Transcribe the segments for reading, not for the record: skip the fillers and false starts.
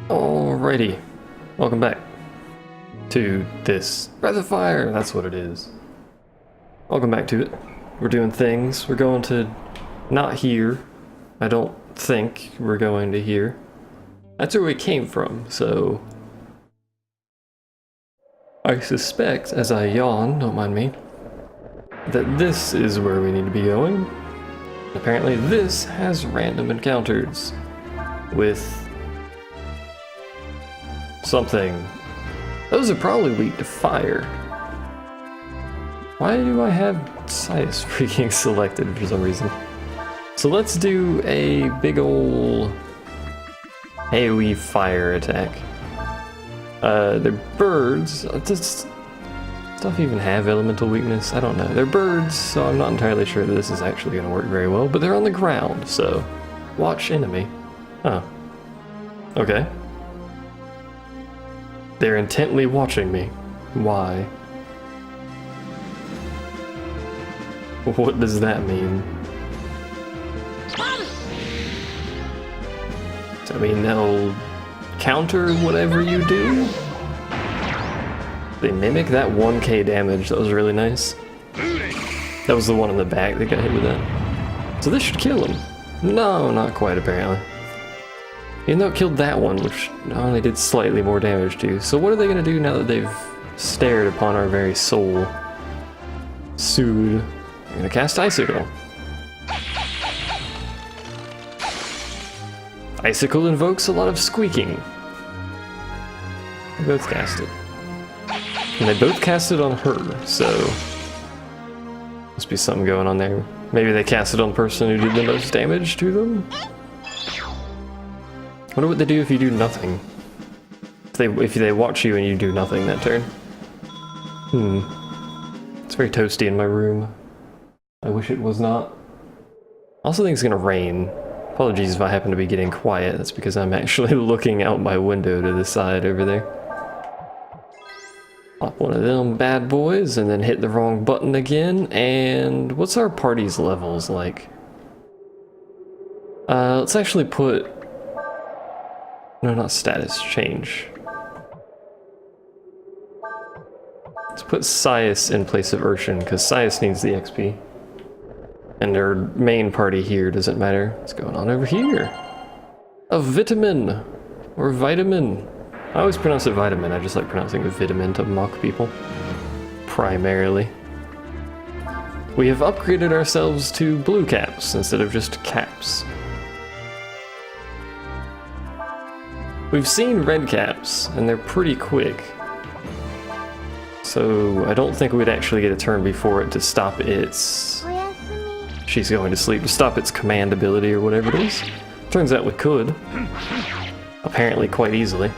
Alrighty, welcome back to this Breath of Fire, that's what it is. Welcome back to it. We're doing things. We're going to not here. I don't think we're going to here. That's where we came from, so I suspect, as I yawn, don't mind me, that this is where we need to be going. Apparently this has random encounters with something. Those are probably weak to fire. Why do I have Sias freaking selected for some reason? So let's do a big ol' AoE fire attack. They're birds. Does stuff even have elemental weakness? I don't know. They're birds, so I'm not entirely sure that this is actually going to work very well, but they're on the ground, so watch enemy. Oh. Okay. They're intently watching me. Why? What does that mean? Does that mean they'll counter whatever you do? They mimic that 1k damage. That was really nice. That was the one in the back that got hit with that. So this should kill him. No, not quite apparently. Even though it killed that one, which only did slightly more damage to. So what are they going to do now that they've stared upon our very soul? Soothe. I'm going to cast Icicle. Icicle invokes a lot of squeaking. They both cast it. And they both cast it on her, so must be something going on there. Maybe they cast it on the person who did the most damage to them? I wonder what they do if you do nothing. If they watch you and you do nothing that turn. It's very toasty in my room. I wish it was not. I also think it's gonna rain. Apologies if I happen to be getting quiet. That's because I'm actually looking out my window to the side over there. Pop one of them bad boys and then hit the wrong button again. And what's our party's levels like? Let's actually put... No, not status, change. Let's put Sias in place of Urshan, because Sias needs the XP. And our main party here doesn't matter. What's going on over here? A vitamin! Or vitamin. I always pronounce it vitamin, I just like pronouncing it vitamin to mock people. Primarily. We have upgraded ourselves to blue caps instead of just caps. We've seen red caps, and they're pretty quick. So I don't think we'd actually get a turn before it to stop its... She's going to sleep, to stop its command ability or whatever it is. Turns out we could. Apparently quite easily.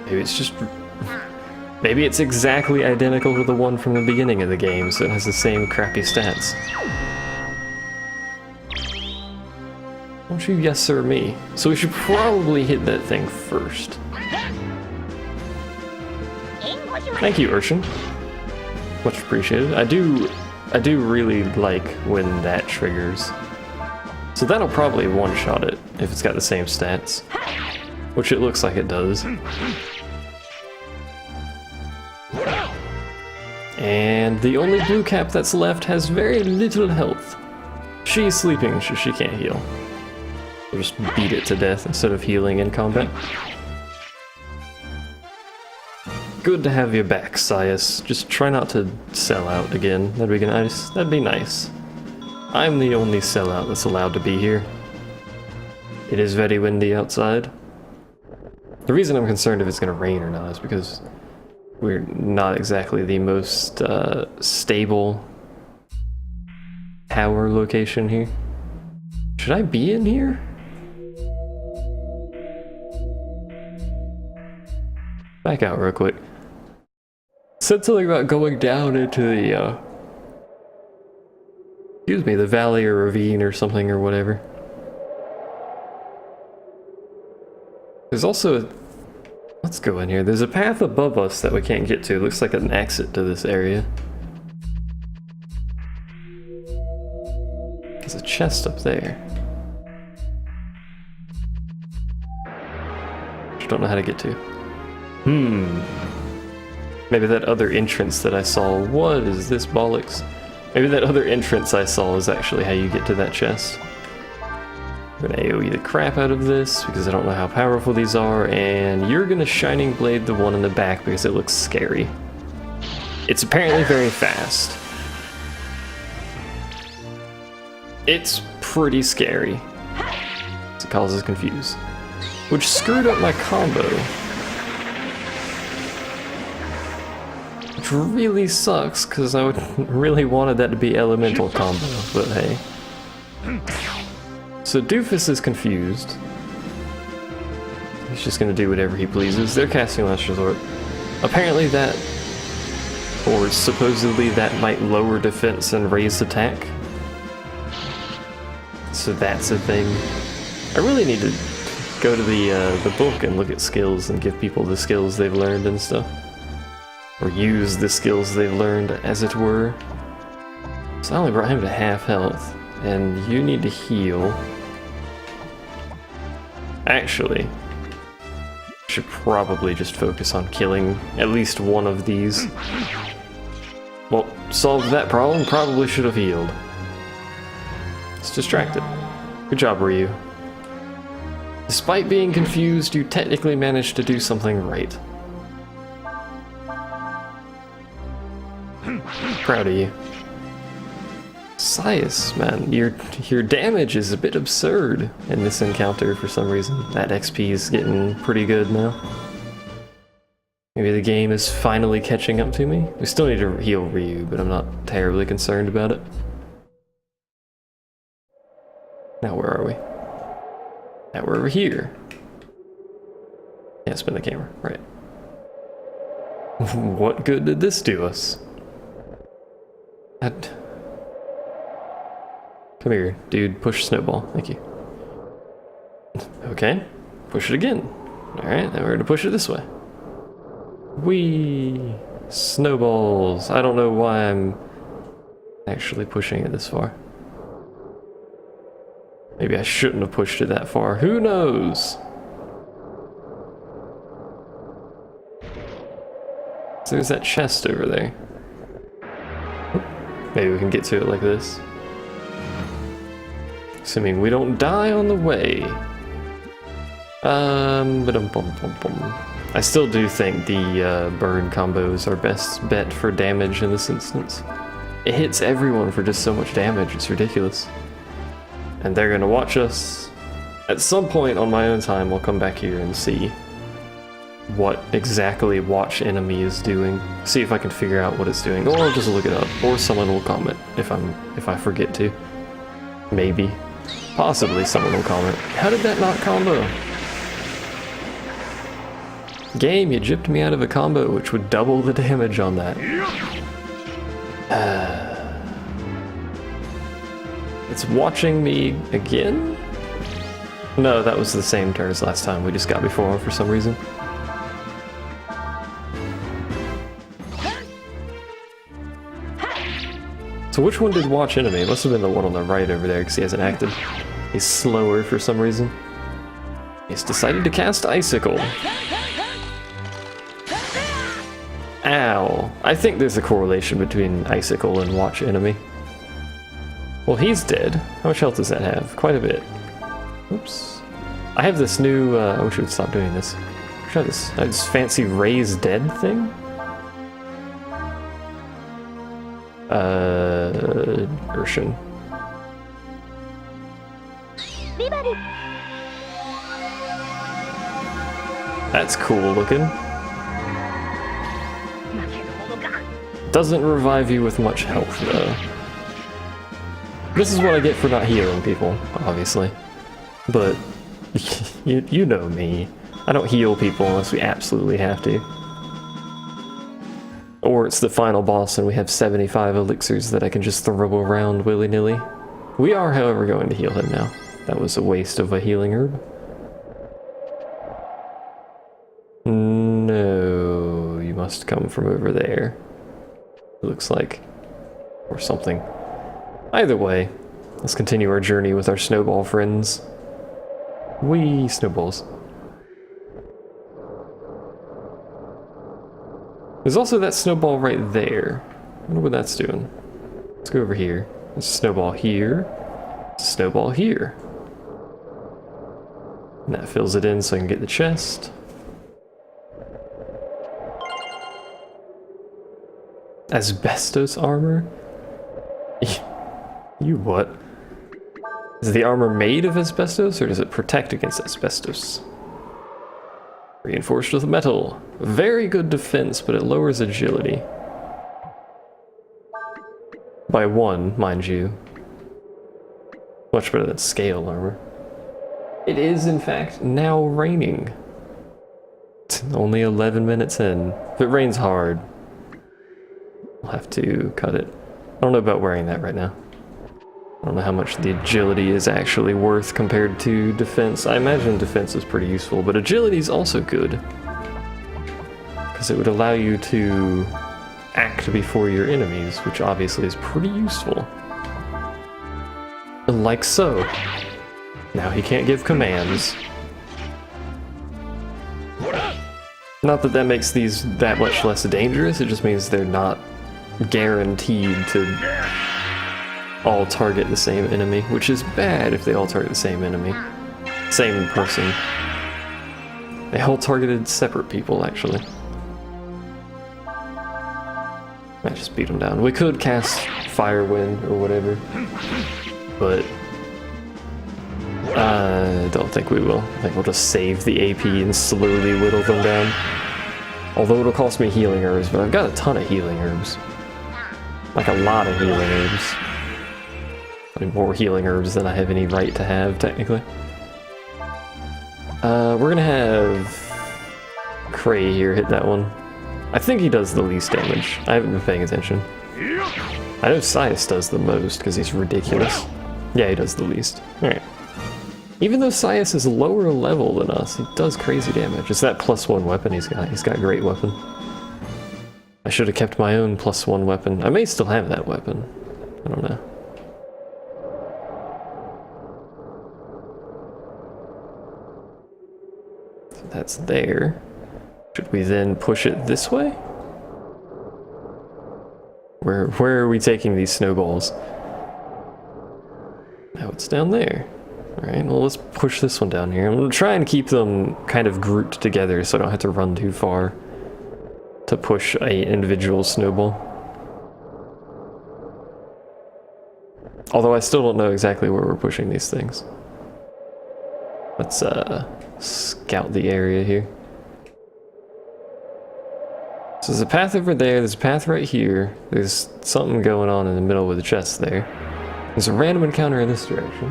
Maybe it's just... Maybe it's exactly identical to the one from the beginning of the game, so it has the same crappy stats. Don't you yes sir me? So we should probably hit that thing first. Thank you, Urshan. Much appreciated. I do really like when that triggers. So that'll probably one-shot it if it's got the same stats. Which it looks like it does. And the only blue cap that's left has very little health. She's sleeping, so she can't heal. We'll just beat it to death instead of healing in combat. Good to have you back, Sias. Just try not to sell out again. That'd be nice. That'd be nice. I'm the only sellout that's allowed to be here. It is very windy outside. The reason I'm concerned if it's going to rain or not is because we're not exactly the most stable tower location here. Should I be in here? Back out real quick. Said something about going down into the, excuse me, the valley or ravine or something or whatever. There's also a... Let's go in here. There's a path above us that we can't get to. It looks like an exit to this area. There's a chest up there. don't know how to get to. Maybe that other entrance that I saw, what is this bollocks? Maybe that other entrance I saw is actually how you get to that chest. I'm gonna AoE the crap out of this because I don't know how powerful these are, and you're gonna Shining Blade the one in the back because it looks scary. It's apparently very fast. It's pretty scary. It causes confuse. Which screwed up my combo. Which really sucks, because I really wanted that to be elemental combo, but hey. So Doofus is confused. He's just gonna do whatever he pleases. They're casting Last Resort. Apparently that, or supposedly that might lower defense and raise attack. So that's a thing. I really need to go to the book and look at skills and give people the skills they've learned and stuff. Or use the skills they've learned, as it were. So I only brought him to half health, and you need to heal. Actually, I should probably just focus on killing at least one of these. Well, solved that problem, probably should have healed. It's distracted. Good job, Ryu. Despite being confused, you technically managed to do something right. Proud of you. Sias, man, your damage is a bit absurd in this encounter for some reason. That XP is getting pretty good now. Maybe the game is finally catching up to me. We still need to heal Ryu, but I'm not terribly concerned about it. Now where are we? Now we're over here. Yeah, spin the camera, right. What good did this do us? Come here, dude, push snowball, thank you. Okay, push it again. Alright, now we're gonna push it this way. Whee! Snowballs. I don't know why I'm actually pushing it this far. Maybe I shouldn't have pushed it that far. Who knows? So there's that chest over there. Maybe we can get to it like this. Assuming we don't die on the way. I still do think the burn combo is our best bet for damage in this instance. It hits everyone for just so much damage, it's ridiculous. And they're gonna watch us. At some point on my own time, I'll come back here and see what exactly watch enemy is doing. See if I can figure out what it's doing, or I'll just look it up, or someone will comment if I forget to. Maybe. Possibly someone will comment. How did that not combo? Game, you gypped me out of a combo which would double the damage on that. It's watching me again? No, that was the same turn as last time. We just got before for some reason. So which one did watch enemy? It must have been the one on the right over there because he hasn't acted. He's slower for some reason. He's decided to cast Icicle. Ow. I think there's a correlation between Icicle and watch enemy. Well, he's dead. How much health does that have? Quite a bit. Oops. I have this new, I wish I would stop doing this. Try this. This fancy raise dead thing? Urshan. That's cool looking. Doesn't revive you with much health though. This is what I get for not healing people, obviously. But you know me. I don't heal people unless we absolutely have to. Or it's the final boss and we have 75 elixirs that I can just throw around willy-nilly. We are, however, going to heal him now. That was a waste of a healing herb. No, you must come from over there. It looks like. Or something. Either way, let's continue our journey with our snowball friends. Whee, snowballs. There's also that snowball right there. I wonder what that's doing. Let's go over here. There's a snowball here. Snowball here. And that fills it in so I can get the chest. Asbestos armor? You what? Is the armor made of asbestos, or does it protect against asbestos? Reinforced with metal. Very good defense, but it lowers agility. By 1, mind you. Much better than scale armor. It is, in fact, now raining. It's only 11 minutes in. If it rains hard, I'll have to cut it. I don't know about wearing that right now. I don't know how much the agility is actually worth compared to defense. I imagine defense is pretty useful, but agility is also good. Because it would allow you to act before your enemies, which obviously is pretty useful. Like so. Now he can't give commands. Not that that makes these that much less dangerous, it just means they're not guaranteed to all target the same enemy, which is bad if they all target the same enemy. Same person. They all targeted separate people, actually. I just beat them down. We could cast Fire Wind or whatever, but I don't think we will. I think we'll just save the AP and slowly whittle them down. Although it'll cost me healing herbs, but I've got a ton of healing herbs. Like a lot of healing herbs. I mean, more healing herbs than I have any right to have, technically. We're gonna have Cray here hit that one. I think he does the least damage. I haven't been paying attention. I know Sias does the most, because he's ridiculous. Yeah, he does the least. Alright. Even though Sias is lower level than us, he does crazy damage. It's that +1 weapon he's got. He's got a great weapon. I should have kept my own +1 weapon. I may still have that weapon. I don't know. So that's there. Should we then push it this way? Where are we taking these snowballs? Now it's down there. Alright, well let's push this one down here. I'm gonna try and keep them kind of grouped together so I don't have to run too far to push a individual snowball. Although I still don't know exactly where we're pushing these things. Let's scout the area here. So there's a path over there, there's a path right here, there's something going on in the middle with the chest there. There's a random encounter in this direction.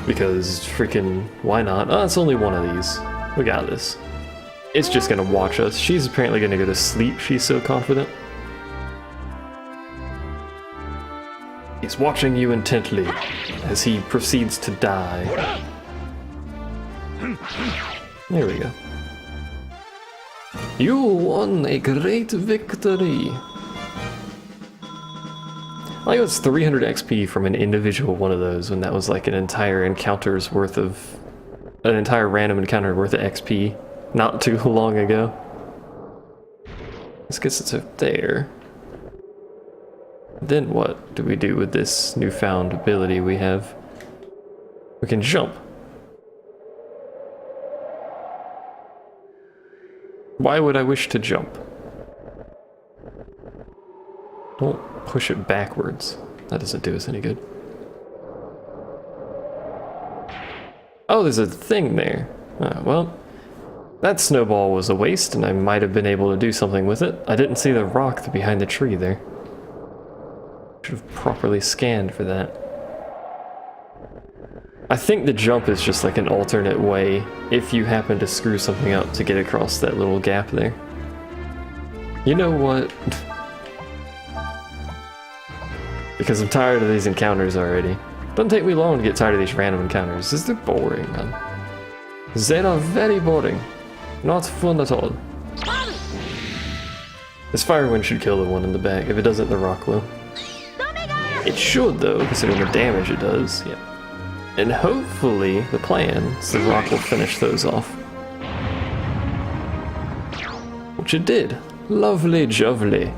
Because freaking, why not? Oh, it's only one of these. We got this. It's just gonna watch us. She's apparently gonna go to sleep, she's so confident. He's watching you intently as he proceeds to die. There we go. You won a great victory. I think it was 300 XP from an individual one of those when that was like an entire encounter's worth of... an entire random encounter worth of XP not too long ago. Let's guess it's up there. Then what do we do with this newfound ability we have? We can jump. Why would I wish to jump? Don't push it backwards. That doesn't do us any good. Oh, there's a thing there. Well, that snowball was a waste, and I might have been able to do something with it. I didn't see the rock behind the tree there. Should have properly scanned for that. I think the jump is just like an alternate way if you happen to screw something up to get across that little gap there. You know what? Because I'm tired of these encounters already. Doesn't take me long to get tired of these random encounters. They're boring, man. They are very boring. Not fun at all. This fire wind should kill the one in the back. If it doesn't, the rock will. It should, though, considering the damage it does. Yeah. And hopefully, the plan is the rock will finish those off. Which it did. Lovely jovely.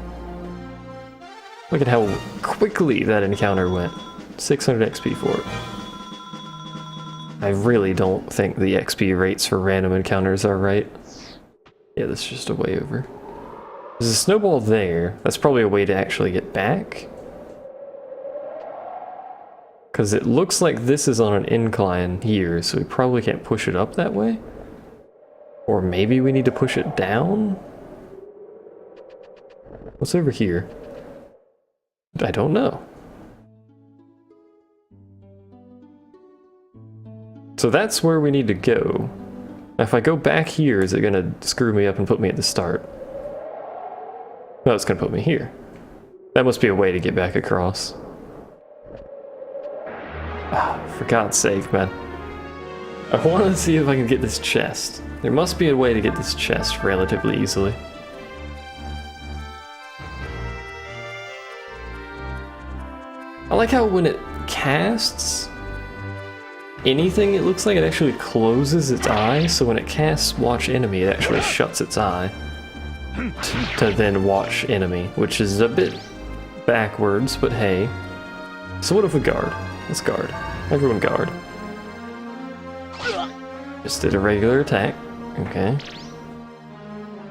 Look at how quickly that encounter went. 600 XP for it. I really don't think the XP rates for random encounters are right. Yeah, that's just a way over. There's a snowball there. That's probably a way to actually get back. Because it looks like this is on an incline here, so we probably can't push it up that way. Or maybe we need to push it down? What's over here? I don't know. So that's where we need to go. Now if I go back here, is it gonna screw me up and put me at the start? No, it's gonna put me here. That must be a way to get back across. Ah, for God's sake, man. I want to see if I can get this chest. There must be a way to get this chest relatively easily. I like how when it casts anything, it looks like it actually closes its eye, so when it casts watch enemy, it actually shuts its eye to then watch enemy, which is a bit backwards, but hey. So what if we guard? Let's guard. Everyone guard. Just did a regular attack. Okay.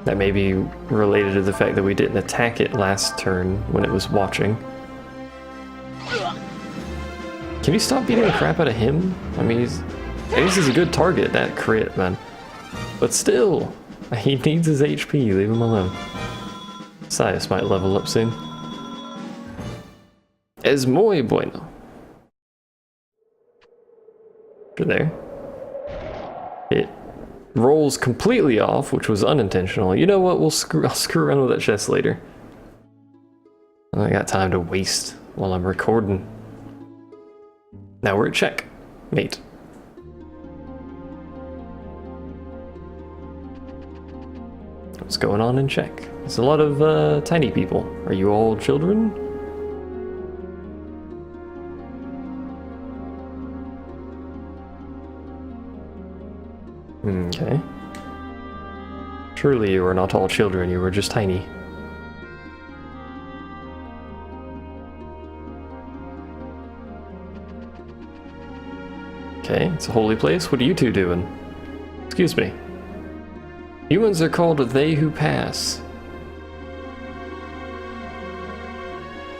That may be related to the fact that we didn't attack it last turn when it was watching. Can you stop beating the crap out of him? I mean, he's a good target, that crit, man. But still, he needs his HP, leave him alone. Sias might level up soon. Es muy bueno. There. It rolls completely off, which was unintentional. You know what? I'll screw around with that chest later. I got time to waste while I'm recording. Now we're at check, mate. What's going on in check? There's a lot of tiny people. Are you all children? Okay. Surely you are not all children, you were just tiny. Okay, it's a holy place. What are you two doing? Excuse me. Humans are called they who pass.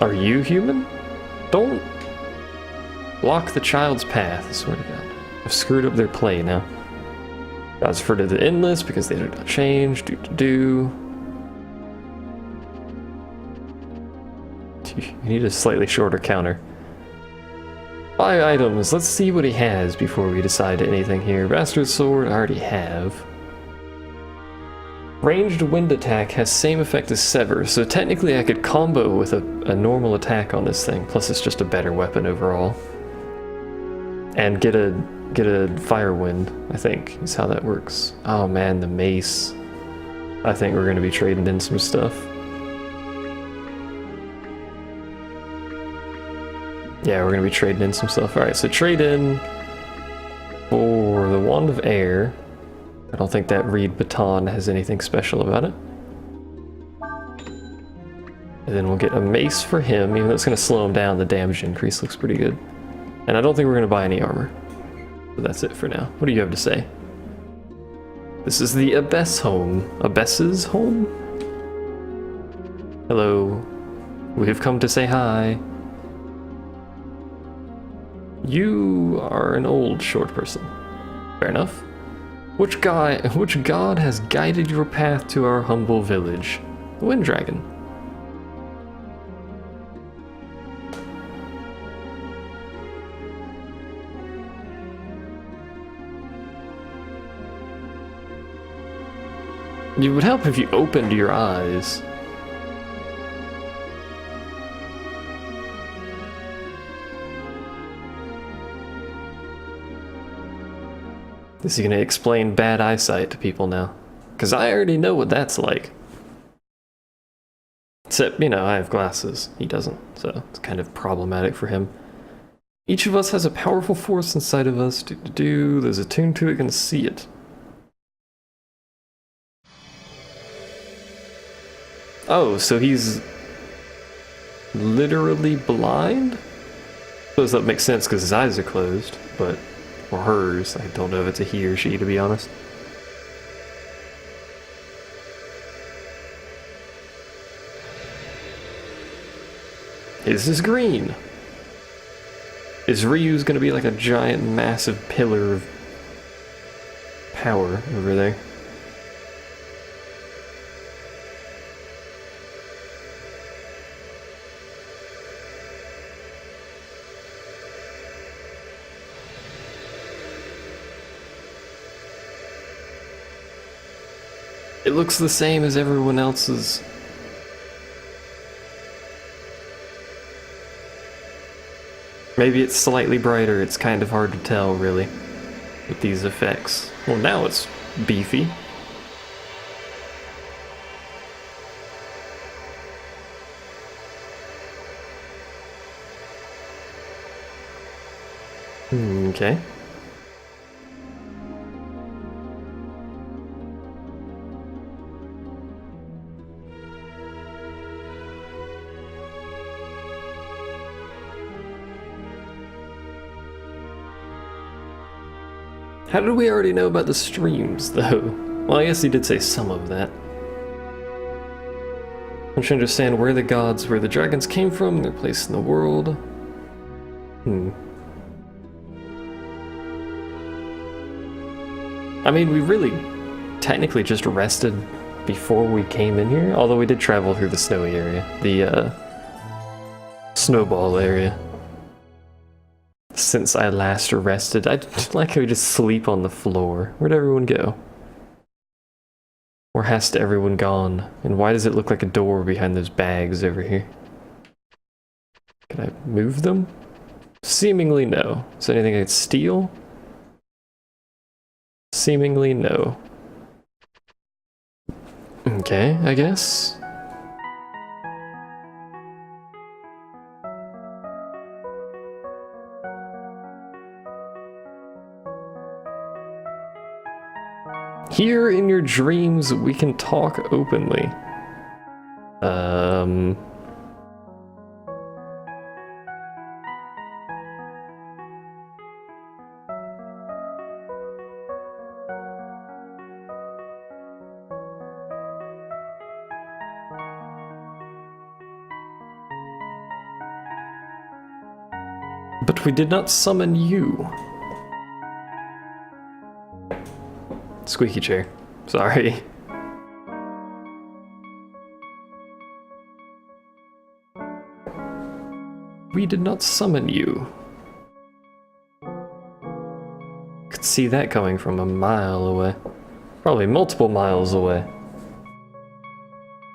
Are you human? Don't block the child's path, I swear to God. I've screwed up their play now. God's referred to the endless because they did not change. You need a slightly shorter counter. 5 items. Let's see what he has before we decide anything here. Bastard sword, I already have. Ranged wind attack has same effect as sever, so technically I could combo with a normal attack on this thing. Plus it's just a better weapon overall. And get a fire wind, I think, is how that works. Oh man, the mace. I think we're going to be trading in some stuff. Yeah, we're going to be trading in some stuff. Alright, so trade in for the Wand of Air. I don't think that reed baton has anything special about it. And then we'll get a mace for him, even though it's going to slow him down. The damage increase looks pretty good. And I don't think we're going to buy any armor. So that's it for now. What do you have to say? This is the Abyss home. Abyss's home? Hello. We have come to say hi. You are an old short person. Fair enough. Which god has guided your path to our humble village? The Wind Dragon. It would help if you opened your eyes. This is going to explain bad eyesight to people now. Because I already know what that's like. Except, you know, I have glasses. He doesn't, so it's kind of problematic for him. Each of us has a powerful force inside of us. There's a tune to it, can see it. Oh, so he's literally blind? I suppose that makes sense because his eyes are closed, but or hers. I don't know if it's a he or she, to be honest. His is green. Is Ryu's gonna be like a giant, massive pillar of power over there? It looks the same as everyone else's. Maybe it's slightly brighter, it's kind of hard to tell, really, with these effects. Well, now it's beefy. Okay. How did we already know about the streams, though? Well, I guess he did say some of that. I'm trying to understand where the gods, where the dragons came from, their place in the world. I mean, we really technically just rested before we came in here, although we did travel through the snowy area, the snowball area. Since I last rested, I like how we just sleep on the floor. Where'd everyone go? Or has everyone gone? And why does it look like a door behind those bags over here? Can I move them? Seemingly no. Is there anything I could steal? Seemingly no. Okay, I guess. Here in your dreams, we can talk openly. But we did not summon you. Squeaky chair. Sorry. We did not summon you. Could see that coming from a mile away. Probably multiple miles away.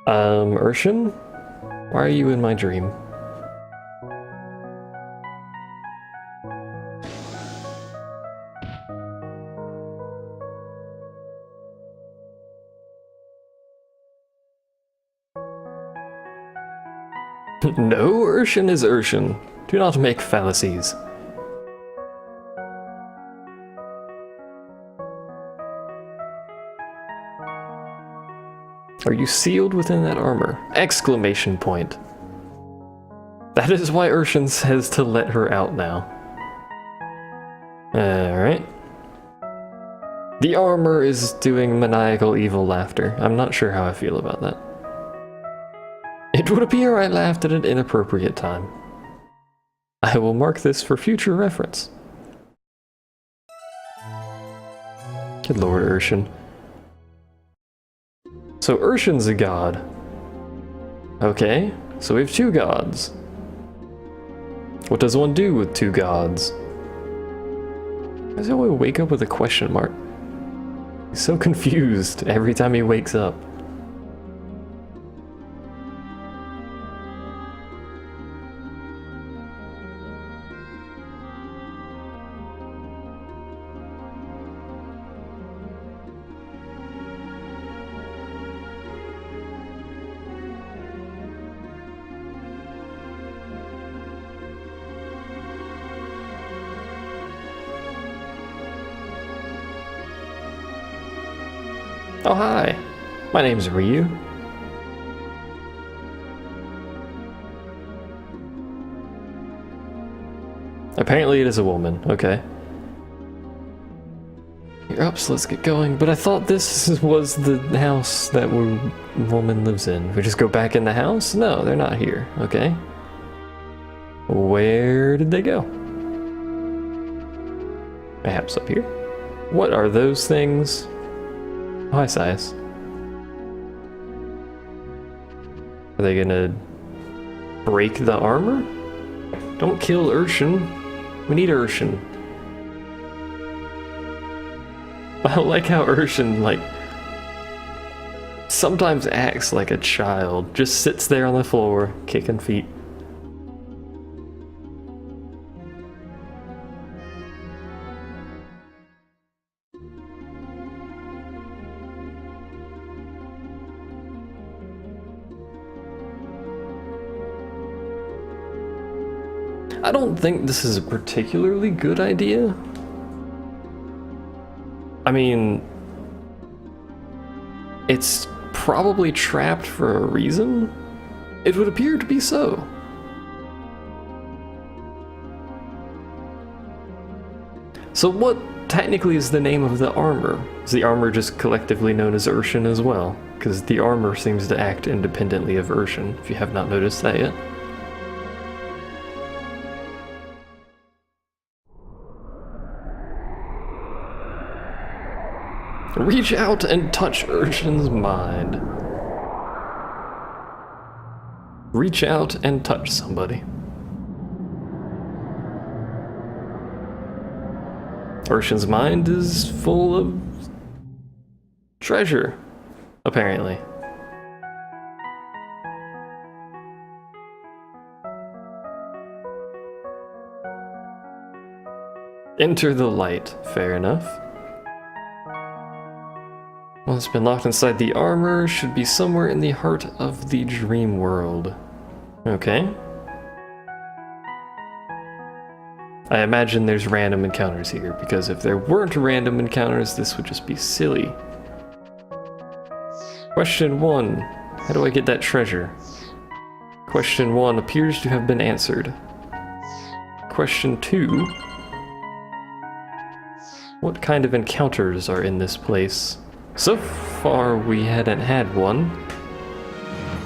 Urshan? Why are you in my dream? No, Urshan is Urshan. Do not make fallacies. Are you sealed within that armor? Exclamation point. That is why Urshan says to let her out now. Alright. The armor is doing maniacal evil laughter. I'm not sure how I feel about that. It would appear I laughed at an inappropriate time. I will mark this for future reference. Good Lord, Urshan. So Urshan's a god. Okay, so we have two gods. What does one do with two gods? Why does he always wake up with a question mark? He's so confused every time he wakes up. Oh hi, my name's Ryu. Apparently it is a woman, okay. You're up, so let's get going. But I thought this was the house that woman lives in. We just go back in the house? No, they're not here, okay. Where did they go? Perhaps up here? What are those things? Oh, hi, Sias. Are they gonna break the armor? Don't kill Urshan. We need Urshan. I like how Urshan, like, sometimes acts like a child. Just sits there on the floor, kicking feet. I don't think this is a particularly good idea. I mean, it's probably trapped for a reason. It would appear to be so. So what technically is the name of the armor? Is the armor just collectively known as Urshan as well? Because the armor seems to act independently of Urshan, if you have not noticed that yet. Reach out and touch Urshan's mind. Reach out and touch somebody. Urshan's mind is full of treasure, apparently. Enter the light, fair enough. Once been locked inside the armor, should be somewhere in the heart of the dream world. Okay. I imagine there's random encounters here, because if there weren't random encounters, this would just be silly. Question 1. How do I get that treasure? Question 1 appears to have been answered. Question 2. What kind of encounters are in this place? So far, we hadn't had one.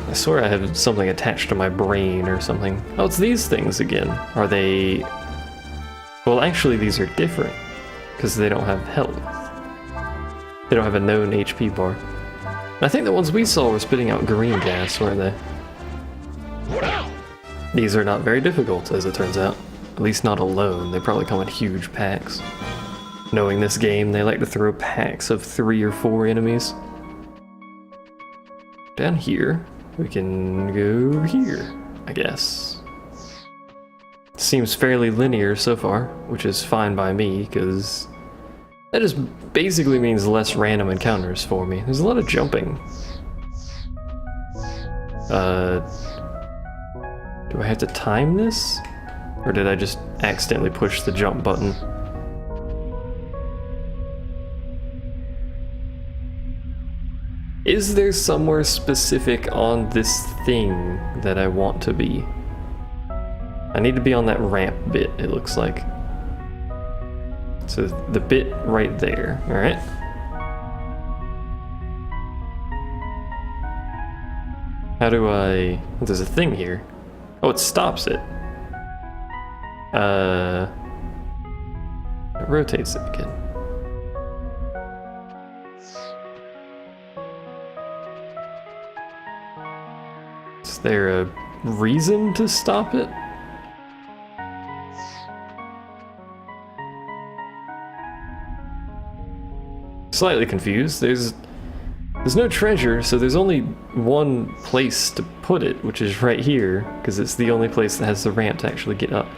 I swear I have something attached to my brain or something. Oh, it's these things again. Are they... Well, actually, these are different, because they don't have health. They don't have a known HP bar. And I think the ones we saw were spitting out green gas, weren't they? These are not very difficult, as it turns out. At least not alone. They probably come in huge packs. Knowing this game, they like to throw packs of 3 or 4 enemies. Down here, we can go here, I guess. Seems fairly linear so far, which is fine by me, because that just basically means less random encounters for me. There's a lot of jumping. Do I have to time this? Or did I just accidentally push the jump button? Is there somewhere specific on this thing that I want to be? I need to be on that ramp bit, it looks like. So the bit right there, alright? How do I... There's a thing here. Oh, it stops it. It rotates it again. Is there a reason to stop it? Slightly confused. There's no treasure, so there's only one place to put it, which is right here, because it's the only place that has the ramp to actually get up.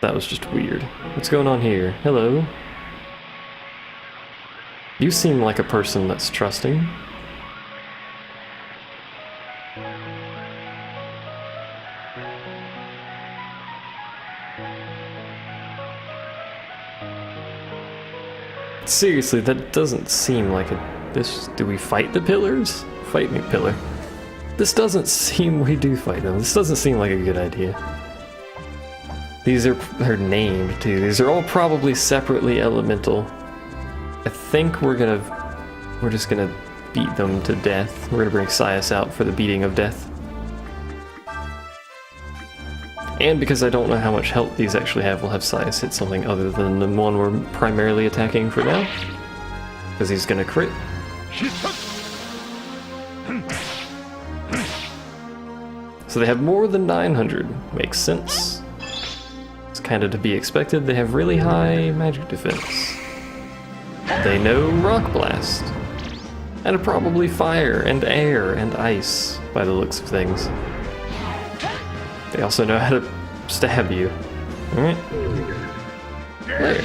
That was just weird. What's going on here? Hello? You seem like a person that's trusting. Seriously, that doesn't seem like this. Do we fight the pillars? Fight me, pillar. This doesn't seem we do fight them. This doesn't seem like a good idea. These are named too. These are all probably separately elemental. I think we're just gonna beat them to death. We're gonna bring Sias out for the beating of death. And because I don't know how much health these actually have, we'll have Sias hit something other than the one we're primarily attacking for now. Because he's gonna crit. So they have more than 900. Makes sense. It's kind of to be expected. They have really high magic defense. They know Rock Blast. And probably fire and air and ice, by the looks of things. They also know how to stab you. Alright. Flare.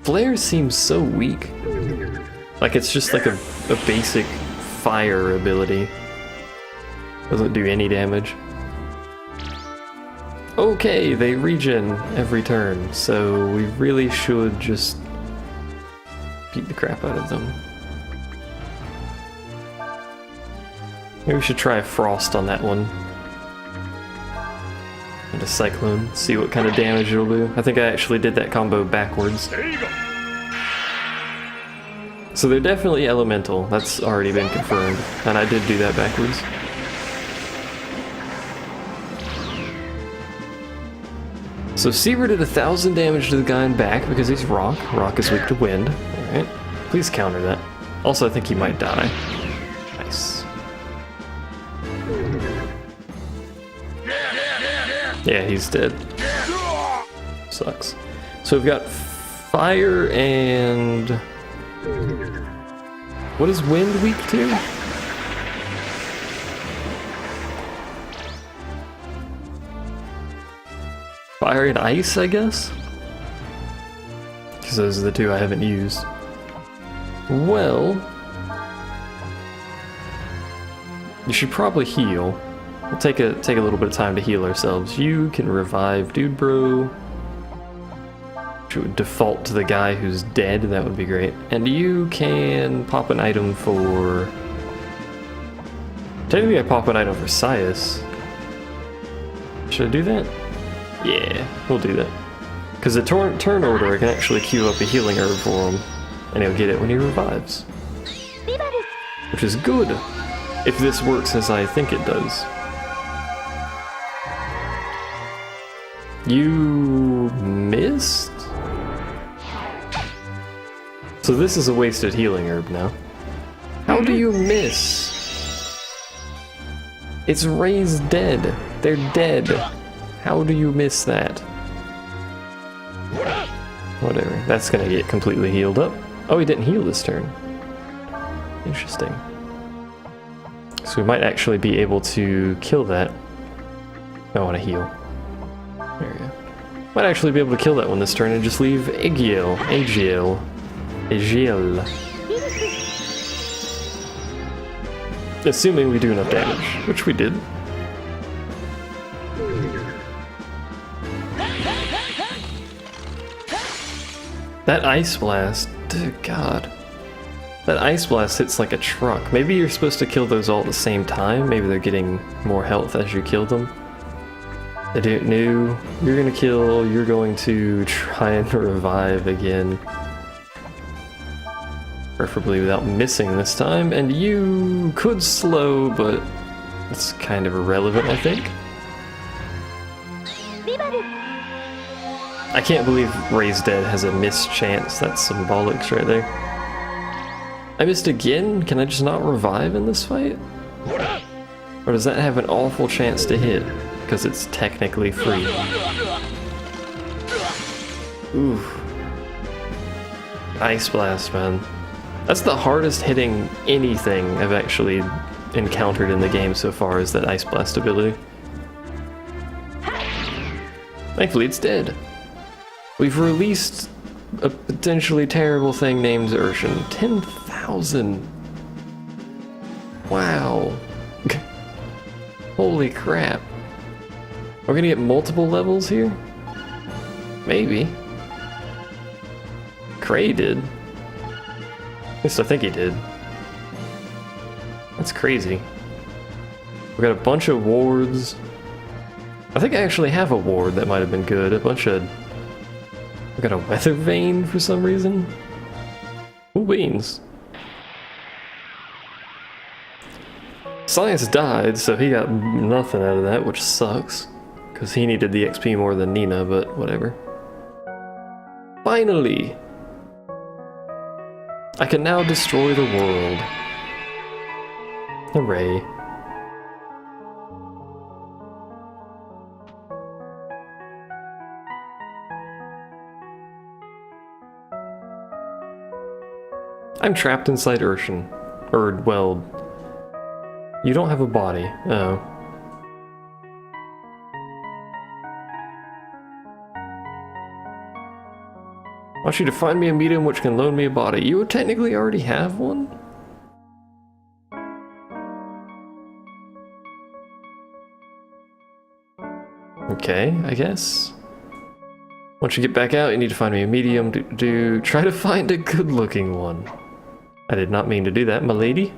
Flare seems so weak. Like it's just like a basic fire ability. Doesn't do any damage. Okay, they regen every turn, so we really should just beat the crap out of them. Maybe we should try a Frost on that one. And a Cyclone, see what kind of damage it'll do. I think I actually did that combo backwards. So they're definitely elemental, that's already been confirmed. And I did do that backwards. So Seaver did 1,000 damage to the guy in back because he's rock. Rock is weak to wind. Alright, please counter that. Also, I think he might die. Nice. Yeah, he's dead. Sucks. So we've got fire and... What is wind weak to? Fire and ice, I guess? Because those are the two I haven't used. Well... You should probably heal. We'll take a little bit of time to heal ourselves. You can revive Dude Bro. Which would default to the guy who's dead, that would be great. And you can pop an item for... Technically I pop an item for Sias. Should I do that? Yeah, we'll do that. Because the turn order, I can actually queue up a healing herb for him, and he'll get it when he revives. Which is good, if this works as I think it does. You missed? So this is a wasted healing herb now. How do you miss? It's raised dead. They're dead. How do you miss that? Whatever, that's gonna get completely healed up. Oh, he didn't heal this turn. Interesting. So we might actually be able to kill that. I want to heal. There we go. Might actually be able to kill that one this turn and just leave Agiel. Assuming we do enough damage, which we did. That Ice Blast, dear God. That Ice Blast hits like a truck. Maybe you're supposed to kill those all at the same time. Maybe they're getting more health as you kill them. They didn't know. You're gonna kill, you're going to try and revive again. Preferably without missing this time. And you could slow, but it's kind of irrelevant, I think. I can't believe Raised Dead has a miss chance. That's symbolics right there. I missed again? Can I just not revive in this fight? Or does that have an awful chance to hit? Because it's technically free. Ooh. Ice Blast, man. That's the hardest hitting anything I've actually encountered in the game so far, is that Ice Blast ability. Thankfully it's dead. We've released a potentially terrible thing named Urshan. 10,000. Wow. Holy crap. We're gonna get multiple levels here? Maybe. Cray did. At least I think he did. That's crazy. We got a bunch of wards. I think I actually have a ward that might have been good. A bunch of... I got a weather vane for some reason. Ooh, beans. Science died, so he got nothing out of that, which sucks. Because he needed the XP more than Nina, but whatever. Finally! I can now destroy the world. Hooray. I'm trapped inside Urshan. Or, well... You don't have a body. Oh. I want you to find me a medium which can loan me a body. You technically already have one? Okay, I guess. Once you get back out, you need to find me a medium to try to find a good-looking one. I did not mean to do that, my lady.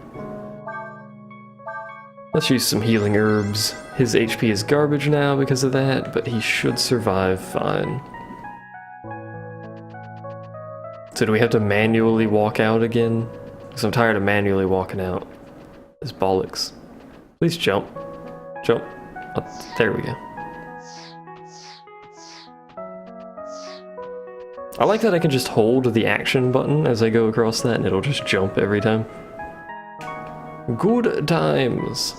Let's use some healing herbs. His HP is garbage now because of that, but he should survive fine. So do we have to manually walk out again? Because I'm tired of manually walking out. This bollocks. Please jump. Jump. Oh, there we go. I like that I can just hold the action button as I go across that and it'll just jump every time. Good times.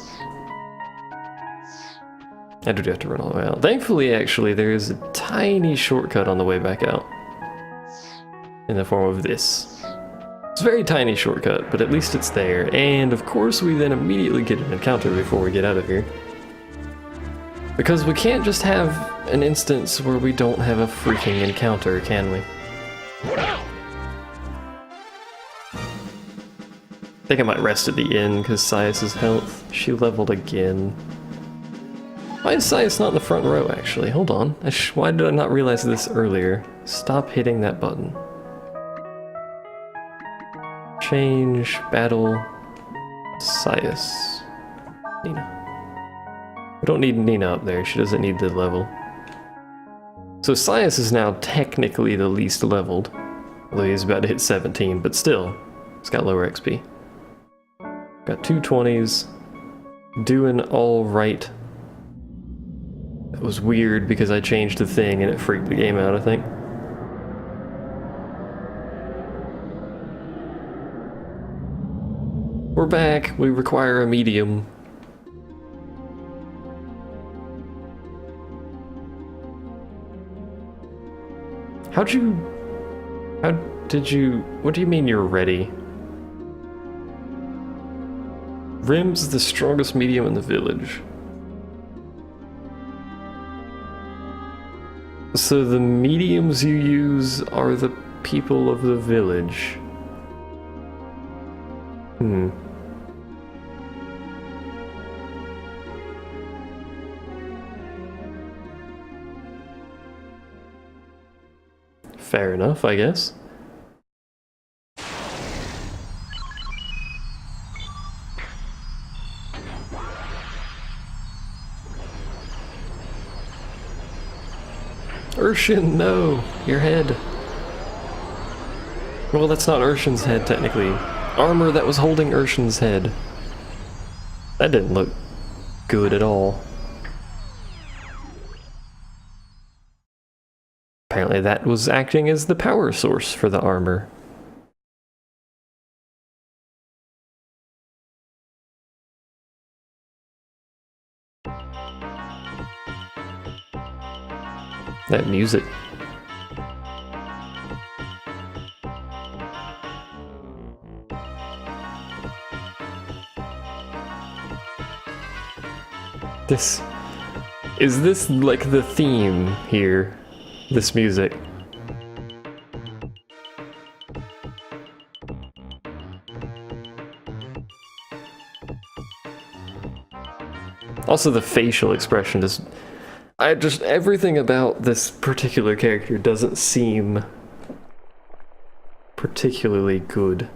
I do have to run all the way out. Thankfully, actually, there is a tiny shortcut on the way back out. In the form of this. It's a very tiny shortcut, but at least it's there. And of course, we then immediately get an encounter before we get out of here. Because we can't just have an instance where we don't have a freaking encounter, can we? I think I might rest at the inn because Sias's health. She leveled again. Why is Sias not in the front row, actually? Hold on. Why did I not realize this earlier? Stop hitting that button. Change, battle, Sias. Nina. We don't need Nina up there. She doesn't need the level. So Sias is now technically the least leveled. Although he's about to hit 17, but still, he's got lower XP. Got 2 20s. Doing alright. That was weird because I changed the thing and it freaked the game out, I think. We're back. We require a medium. What do you mean you're ready? Rim's the strongest medium in the village. So the mediums you use are the people of the village. Fair enough, I guess. Urshan, no! Your head. Well, that's not Urshan's head, technically. Armor that was holding Urshan's head. That didn't look good at all. Apparently that was acting as the power source for the armor. That music. Is this like the theme here? This music. Also the facial expression is... everything about this particular character doesn't seem particularly good.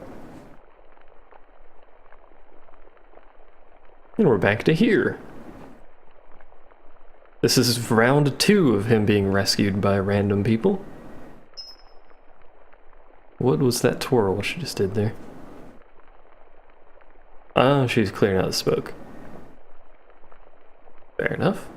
And we're back to here. This is round 2 of him being rescued by random people. What was that twirl she just did there? Ah, she's clearing out the smoke. Fair enough.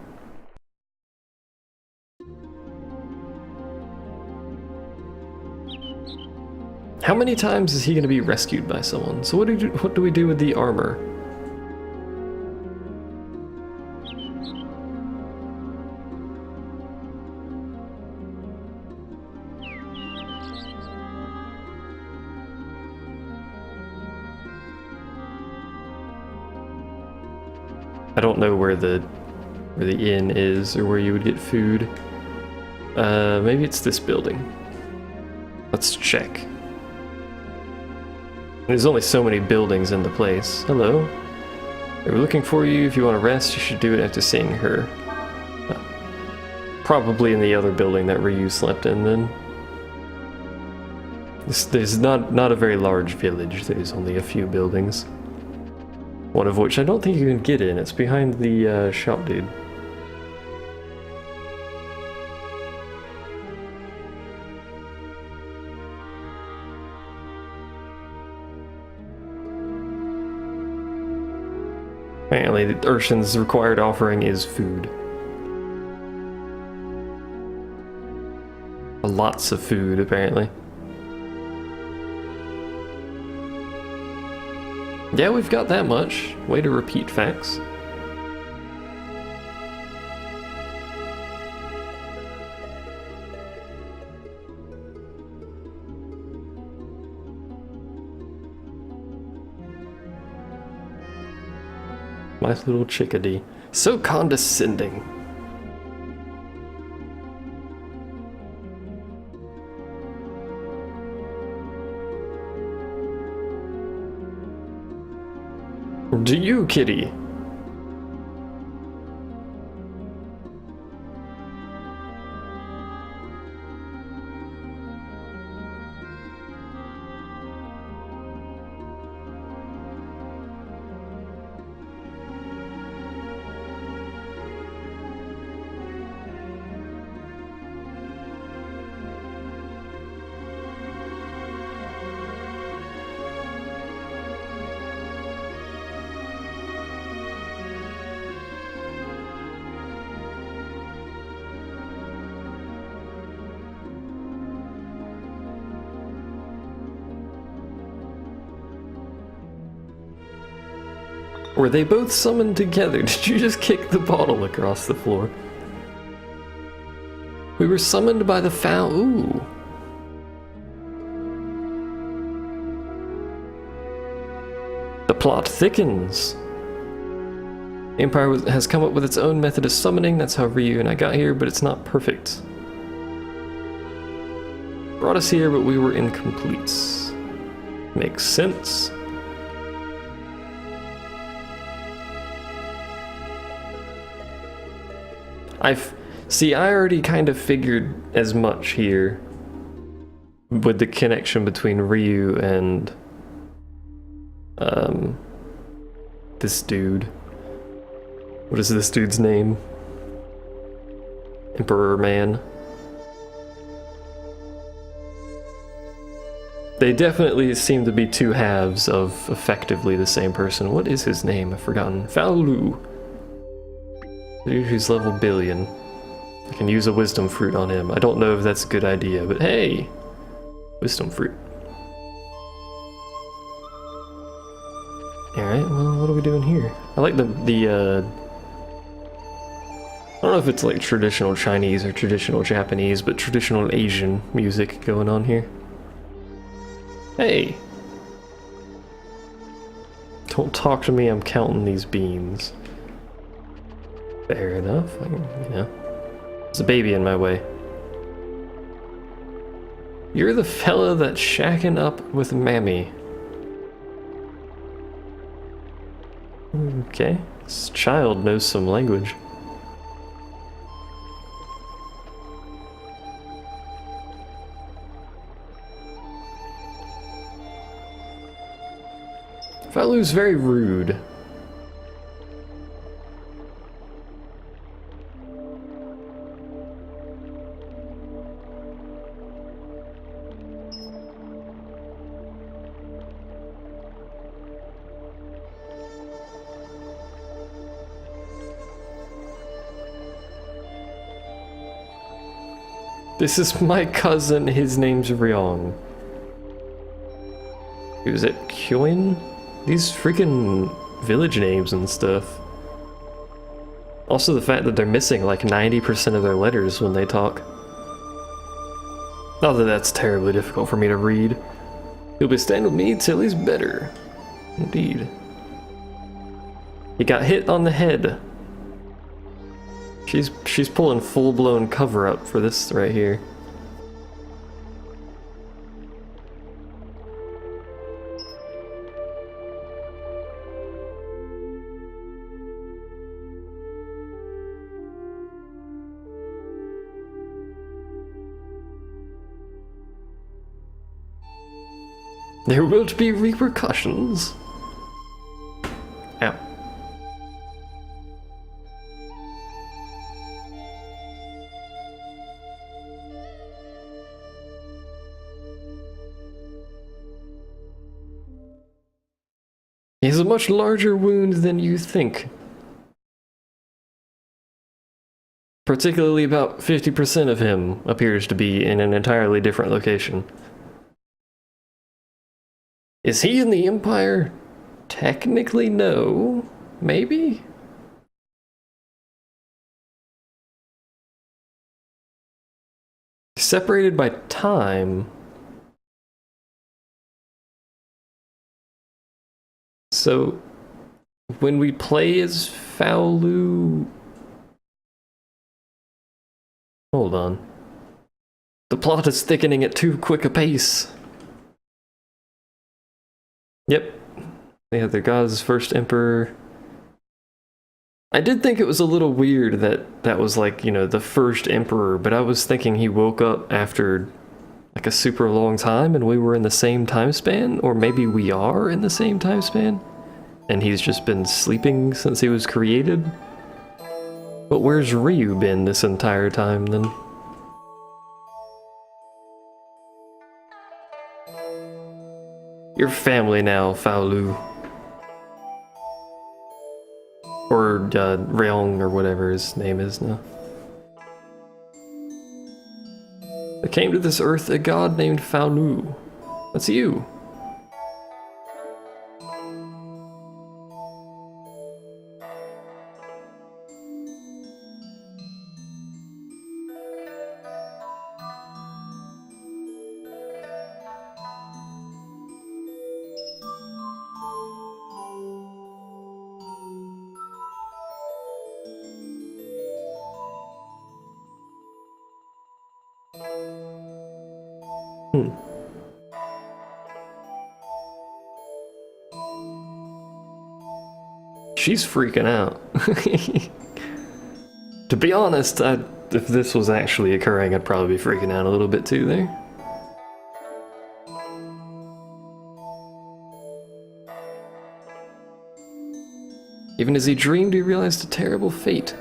How many times is he going to be rescued by someone? So what do we do with the armor? I don't know where the inn is or where you would get food. Maybe it's this building. Let's check. There's only so many buildings in the place. Hello. They were looking for you. If you want to rest, you should do it after seeing her. Probably in the other building that Ryu slept in then. There's not a very large village. There's only a few buildings. One of which I don't think you can get in. It's behind the shop dude. Apparently, the Urshan's required offering is food. Lots of food, apparently. Yeah, we've got that much. Way to repeat facts. My little chickadee. So condescending. Do you, kitty? Were they both summoned together? Did you just kick the bottle across the floor? We were summoned by the foul. Ooh. The plot thickens. The Empire has come up with its own method of summoning. That's how Ryu and I got here, but it's not perfect. Brought us here, but we were incomplete. Makes sense. I already kind of figured as much here with the connection between Ryu and this dude. What is this dude's name? Emperor Man. They definitely seem to be two halves of effectively the same person. What is his name? I've forgotten. Faolu. Dude who's level billion. I can use a wisdom fruit on him. I don't know if that's a good idea, but hey! Wisdom fruit. Alright, well, what are we doing here? I like the I don't know if it's like traditional Chinese or traditional Japanese, but traditional Asian music going on here. Hey! Don't talk to me, I'm counting these beans. Fair enough, you know. There's a baby in my way. You're the fella that's shacking up with Mammy. Okay, this child knows some language. Falu's very rude. This is my cousin, his name's Ryong. Who's it? Kyoin? These freaking village names and stuff. Also the fact that they're missing like 90% of their letters when they talk. Not that that's terribly difficult for me to read. He'll be staying with me till he's better. Indeed. He got hit on the head. She's pulling full-blown cover-up for this right here. There will be repercussions. Ow. He has a much larger wound than you think. Particularly about 50% of him appears to be in an entirely different location. Is he in the Empire? Technically, no. Maybe? Separated by time. So, when we play as Faolu... Hold on. The plot is thickening at too quick a pace. Yep. Yeah, the God's first emperor. I did think it was a little weird that that was like, you know, the first emperor, but I was thinking he woke up after like a super long time and we were in the same time span, or maybe we are in the same time span and he's just been sleeping since he was created. But where's Ryu been this entire time then? Your family now, Faolu. Or, Ryong, or whatever his name is now. There came to this earth a god named Faolu. That's you. She's freaking out. To be honest, if this was actually occurring, I'd probably be freaking out a little bit too there. Even as he dreamed, he realized a terrible fate.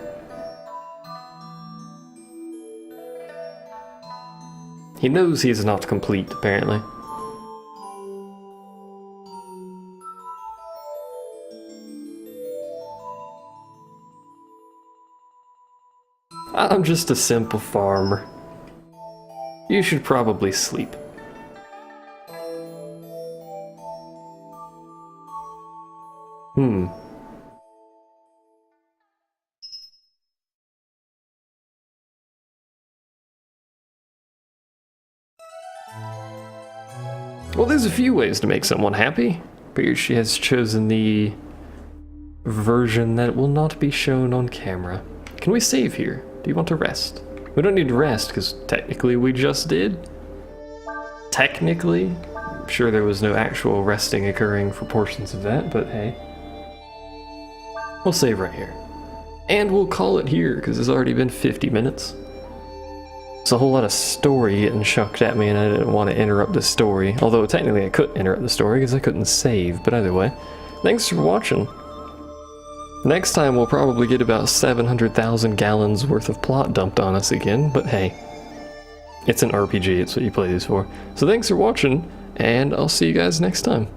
He knows he is not complete, apparently. I'm just a simple farmer. You should probably sleep. Well, there's a few ways to make someone happy, but she has chosen the version that will not be shown on camera. Can we save here? Do you want to rest? We don't need to rest, because technically we just did. Technically. I'm sure there was no actual resting occurring for portions of that, but hey. We'll save right here. And we'll call it here, because it's already been 50 minutes. It's a whole lot of story getting shucked at me, and I didn't want to interrupt the story. Although technically I couldn't interrupt the story, because I couldn't save, but either way. Thanks for watching. Next time we'll probably get about 700,000 gallons worth of plot dumped on us again, but hey. It's an RPG, it's what you play these for. So thanks for watching, and I'll see you guys next time.